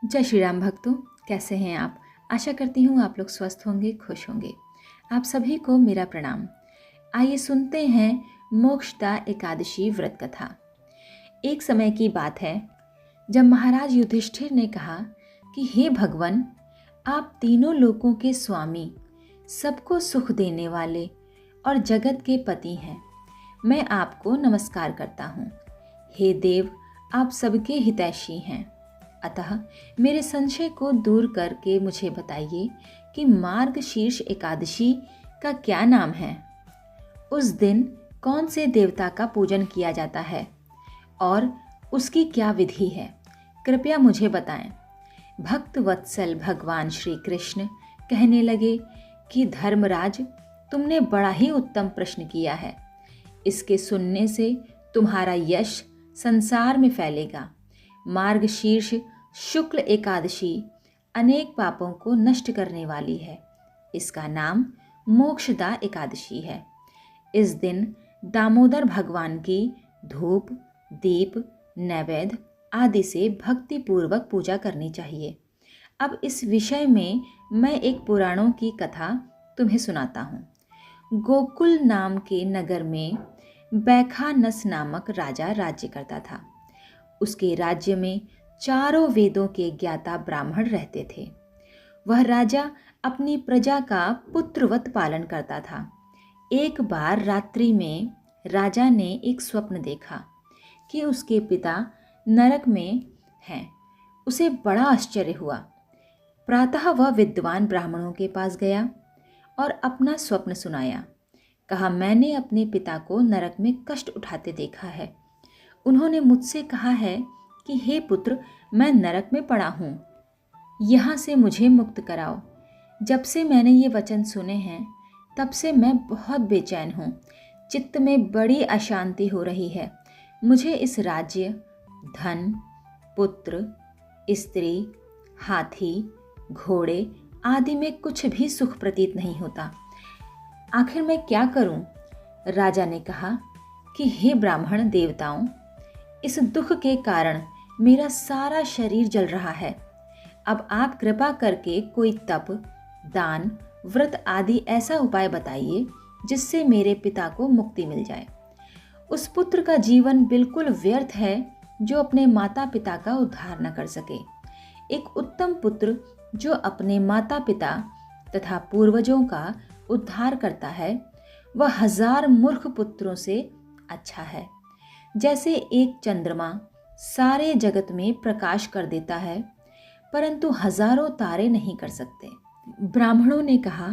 जय श्री राम भक्तों, कैसे हैं आप। आशा करती हूँ आप लोग स्वस्थ होंगे, खुश होंगे। आप सभी को मेरा प्रणाम। आइए सुनते हैं मोक्षदा एकादशी व्रत कथा। एक समय की बात है जब महाराज युधिष्ठिर ने कहा कि हे भगवान, आप तीनों लोकों के स्वामी, सबको सुख देने वाले और जगत के पति हैं। मैं आपको नमस्कार करता हूँ। हे देव, आप सबके हितैषी हैं। अतः मेरे संशय को दूर करके मुझे बताइए कि मार्गशीर्ष एकादशी का क्या नाम है। उस दिन कौन से देवता का पूजन किया जाता है और उसकी क्या विधि है, कृपया मुझे बताएं। भक्त वत्सल भगवान श्री कृष्ण कहने लगे कि धर्मराज, तुमने बड़ा ही उत्तम प्रश्न किया है। इसके सुनने से तुम्हारा यश संसार में फैलेगा। मार्गशीर्ष शुक्ल एकादशी अनेक पापों को नष्ट करने वाली है। इसका नाम मोक्षदा एकादशी है। इस दिन दामोदर भगवान की धूप, दीप, नैवेद्य आदि से भक्ति पूर्वक पूजा करनी चाहिए। अब इस विषय में मैं एक पुराणों की कथा तुम्हें सुनाता हूँ। गोकुल नाम के नगर में बैखानस नामक राजा राज्य करता था। उसके राज्य में चारों वेदों के ज्ञाता ब्राह्मण रहते थे। वह राजा अपनी प्रजा का पुत्रवत पालन करता था। एक बार रात्रि में राजा ने एक स्वप्न देखा कि उसके पिता नरक में हैं। उसे बड़ा आश्चर्य हुआ। प्रातः वह विद्वान ब्राह्मणों के पास गया और अपना स्वप्न सुनाया। कहा, मैंने अपने पिता को नरक में कष्ट उठाते देखा है। उन्होंने मुझसे कहा है कि हे पुत्र, मैं नरक में पड़ा हूँ, यहाँ से मुझे मुक्त कराओ। जब से मैंने ये वचन सुने हैं तब से मैं बहुत बेचैन हूँ। चित्त में बड़ी अशांति हो रही है। मुझे इस राज्य, धन, पुत्र, स्त्री, हाथी, घोड़े आदि में कुछ भी सुख प्रतीत नहीं होता। आखिर मैं क्या करूं? राजा ने कहा कि हे ब्राह्मण देवताओं, इस दुख के कारण मेरा सारा शरीर जल रहा है। अब आप कृपा करके कोई तप, दान, व्रत आदि ऐसा उपाय बताइए जिससे मेरे पिता को मुक्ति मिल जाए। उस पुत्र का जीवन बिल्कुल व्यर्थ है जो अपने माता पिता का उद्धार न कर सके। एक उत्तम पुत्र जो अपने माता पिता तथा पूर्वजों का उद्धार करता है, वह 1000 मूर्ख पुत्रों से अच्छा है। जैसे एक चंद्रमा सारे जगत में प्रकाश कर देता है, परंतु हजारों तारे नहीं कर सकते। ब्राह्मणों ने कहा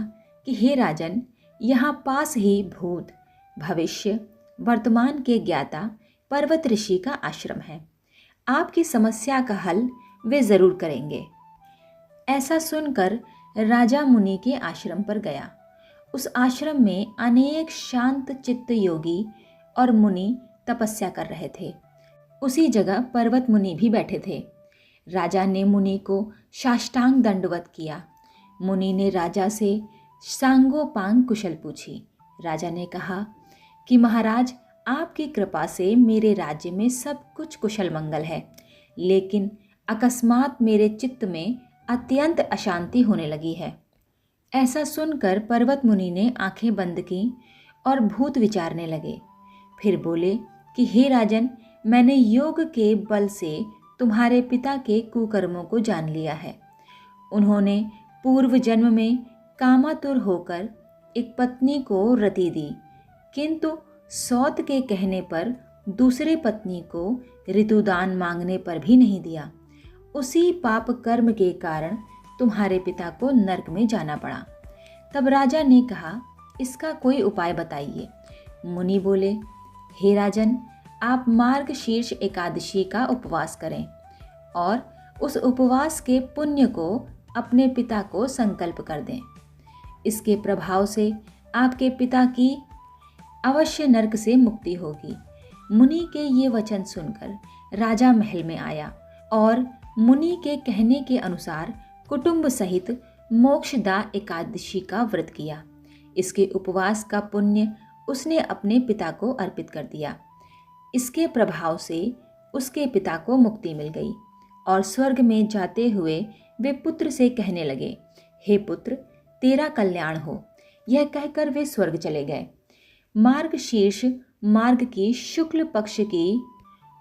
कि हे राजन, यहाँ पास ही भूत, भविष्य, वर्तमान के ज्ञाता पर्वत ऋषि का आश्रम है। आपकी समस्या का हल वे जरूर करेंगे। ऐसा सुनकर राजा मुनि के आश्रम पर गया। उस आश्रम में अनेक शांत चित्त योगी और मुनि तपस्या कर रहे थे। उसी जगह पर्वत मुनि भी बैठे थे। राजा ने मुनि को साष्टांग दंडवत किया। मुनि ने राजा से सांगोपांग कुशल पूछी। राजा ने कहा कि महाराज, आपकी कृपा से मेरे राज्य में सब कुछ कुशल मंगल है, लेकिन अकस्मात मेरे चित्त में अत्यंत अशांति होने लगी है। ऐसा सुनकर पर्वत मुनि ने आंखें बंद की और भूत विचारने लगे। फिर बोले कि हे राजन, मैंने योग के बल से तुम्हारे पिता के कुकर्मों को जान लिया है। उन्होंने पूर्व जन्म में कामातुर होकर एक पत्नी को रति दी, किंतु सौत के कहने पर दूसरे पत्नी को ऋतुदान मांगने पर भी नहीं दिया। उसी पाप कर्म के कारण तुम्हारे पिता को नरक में जाना पड़ा। तब राजा ने कहा, इसका कोई उपाय बताइए। मुनि बोले, हे राजन, आप मार्गशीर्ष एकादशी का उपवास करें और उस उपवास के पुण्य को अपने पिता को संकल्प कर दें। इसके प्रभाव से आपके पिता की अवश्य नरक से मुक्ति होगी। मुनि के ये वचन सुनकर राजा महल में आया और मुनि के कहने के अनुसार कुटुंब सहित मोक्षदा एकादशी का व्रत किया। इसके उपवास का पुण्य उसने अपने पिता को अर्पित कर दिया। इसके प्रभाव से उसके पिता को मुक्ति मिल गई और स्वर्ग में जाते हुए वे पुत्र से कहने लगे, हे पुत्र, तेरा कल्याण हो। यह कहकर वे स्वर्ग चले गए। मार्गशीर्ष मार्ग की शुक्ल पक्ष की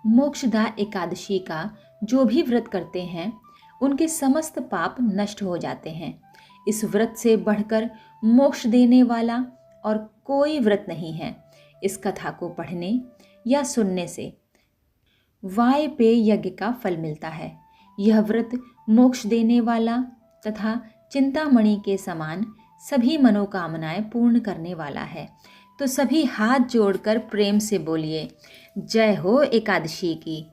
मोक्षदा एकादशी का जो भी व्रत करते हैं उनके समस्त पाप नष्ट हो जाते हैं। इस व्रत से बढ़कर मोक्ष देने वाला और कोई व्रत नहीं है। इस कथा को पढ़ने या सुनने से वायपेय यज्ञ का फल मिलता है। यह व्रत मोक्ष देने वाला तथा चिंतामणि के समान सभी मनोकामनाएं पूर्ण करने वाला है। तो सभी हाथ जोड़कर प्रेम से बोलिए, जय हो एकादशी की।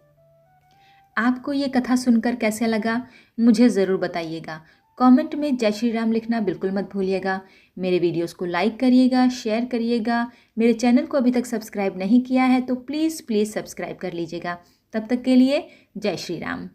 आपको ये कथा सुनकर कैसा लगा मुझे ज़रूर बताइएगा। कमेंट में जय श्री राम लिखना बिल्कुल मत भूलिएगा। मेरे वीडियोस को लाइक करिएगा, शेयर करिएगा। मेरे चैनल को अभी तक सब्सक्राइब नहीं किया है तो प्लीज़ सब्सक्राइब कर लीजिएगा। तब तक के लिए जय श्री राम।